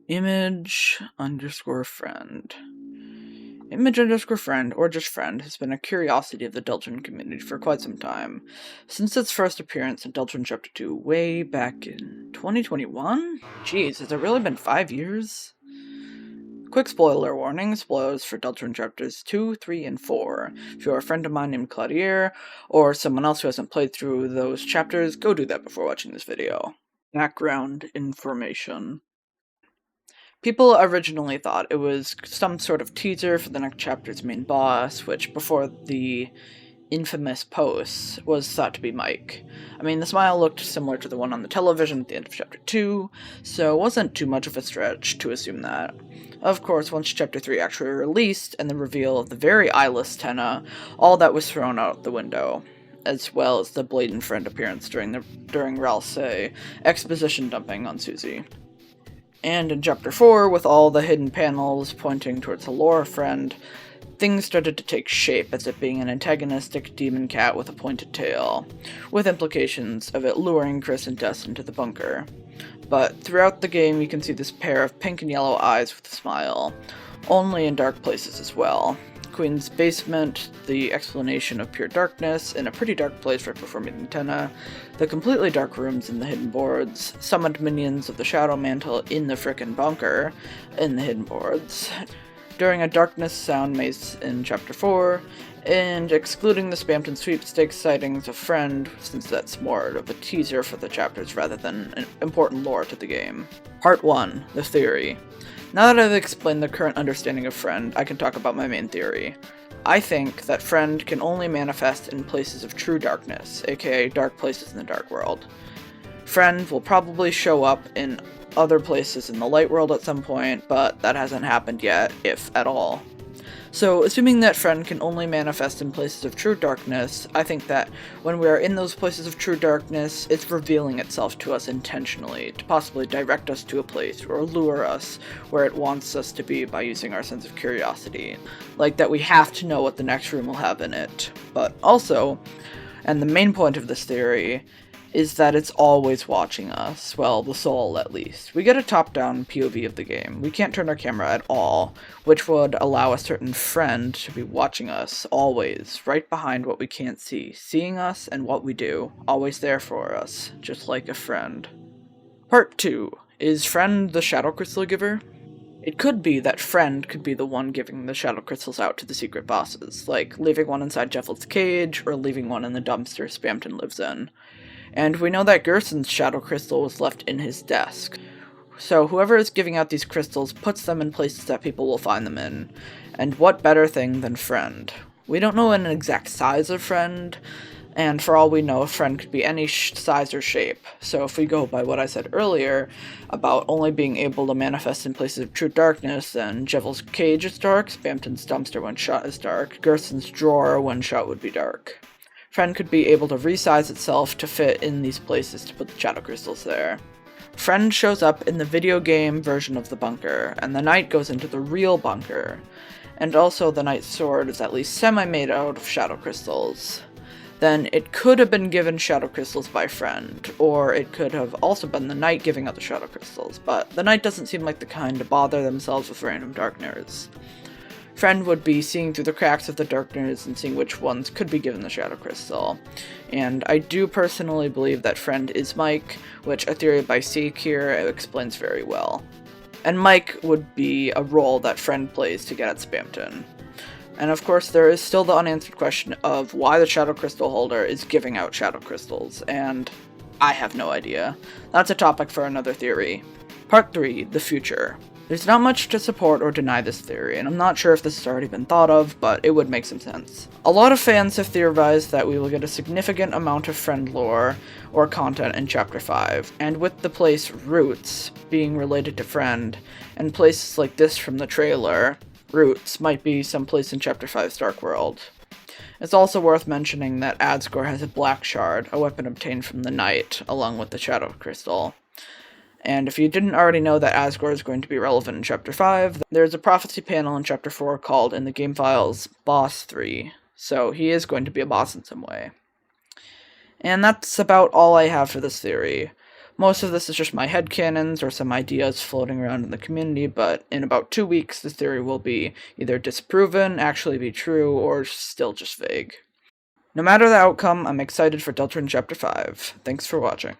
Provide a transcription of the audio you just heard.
Image underscore friend. Image underscore friend, or just friend, has been a curiosity of the Deltarune community for quite some time, since its first appearance in Deltarune Chapter 2 way back in 2021? Jeez, has it really been 5 years? Quick spoiler warning, spoilers for Deltarune Chapters 2, 3, and 4. If you're a friend of mine named Claudier, or someone else who hasn't played through those chapters, go do that before watching this video. Background information. People originally thought it was some sort of teaser for the next chapter's main boss, which, before the infamous posts, was thought to be Mike. I mean, the smile looked similar to the one on the television at the end of Chapter 2, so it wasn't too much of a stretch to assume that. Of course, once Chapter 3 actually released, and the reveal of the very eyeless Tenna, all that was thrown out the window, as well as the blatant friend appearance during Ralph's exposition dumping on Susie. And in Chapter 4, with all the hidden panels pointing towards the lore friend, things started to take shape as it being an antagonistic demon cat with a pointed tail, with implications of it luring Chris and Des into the bunker. But throughout the game you can see this pair of pink and yellow eyes with a smile, only in dark places as well. Queen's basement, the explanation of pure darkness in a pretty dark place right before meeting Tenna, the completely dark rooms in the hidden boards, summoned minions of the Shadow Mantle in the frickin' bunker in the hidden boards, during a darkness sound maze in Chapter 4, and excluding the Spamton sweepstakes sightings of Friend, since that's more of a teaser for the chapters rather than an important lore to the game. Part 1, the theory. Now that I've explained the current understanding of Friend, I can talk about my main theory. I think that Friend can only manifest in places of true darkness, aka dark places in the dark world. Friend will probably show up in other places in the light world at some point, but that hasn't happened yet, if at all. So, assuming that Friend can only manifest in places of true darkness, I think that when we are in those places of true darkness, it's revealing itself to us intentionally, to possibly direct us to a place, or lure us where it wants us to be by using our sense of curiosity. Like that we have to know what the next room will have in it. But also, and the main point of this theory, is that it's always watching us. Well, the soul, at least. We get a top-down POV of the game. We can't turn our camera at all, which would allow a certain friend to be watching us, always, right behind what we can't see, seeing us and what we do, always there for us, just like a friend. Part 2. Is Friend the Shadow Crystal giver? It could be that Friend could be the one giving the shadow crystals out to the secret bosses, like leaving one inside Jeffel's cage, or leaving one in the dumpster Spamton lives in. And we know that Gerson's shadow crystal was left in his desk. So whoever is giving out these crystals puts them in places that people will find them in. And what better thing than Friend? We don't know an exact size of Friend, and for all we know, a Friend could be any size or shape. So if we go by what I said earlier about only being able to manifest in places of true darkness, then Jeffel's cage is dark, Spamton's dumpster when shot is dark, Gerson's drawer when shot would be dark. Friend could be able to resize itself to fit in these places to put the shadow crystals there. Friend shows up in the video game version of the bunker, and the knight goes into the real bunker. And also the knight's sword is at least semi-made out of shadow crystals. Then it could have been given shadow crystals by Friend, or it could have also been the knight giving out the shadow crystals, but the knight doesn't seem like the kind to bother themselves with random darkness. Friend would be seeing through the cracks of the darkness and seeing which ones could be given the shadow crystal. And I do personally believe that Friend is Mike, which a theory by Seek here explains very well. And Mike would be a role that Friend plays to get at Spamton. And of course there is still the unanswered question of why the shadow crystal holder is giving out shadow crystals, and I have no idea. That's a topic for another theory. Part 3, the future. There's not much to support or deny this theory, and I'm not sure if this has already been thought of, but it would make some sense. A lot of fans have theorized that we will get a significant amount of Friend lore or content in Chapter 5, and with the place Roots being related to Friend, and places like this from the trailer, Roots might be someplace in Chapter 5's Dark World. It's also worth mentioning that Adscore has a black shard, a weapon obtained from the Knight, along with the Shadow Crystal. And if you didn't already know that Asgore is going to be relevant in Chapter 5, there's a prophecy panel in Chapter 4 called, in the game files, Boss 3. So he is going to be a boss in some way. And that's about all I have for this theory. Most of this is just my headcanons or some ideas floating around in the community, but in about 2 weeks, this theory will be either disproven, actually be true, or still just vague. No matter the outcome, I'm excited for Deltarune Chapter 5. Thanks for watching.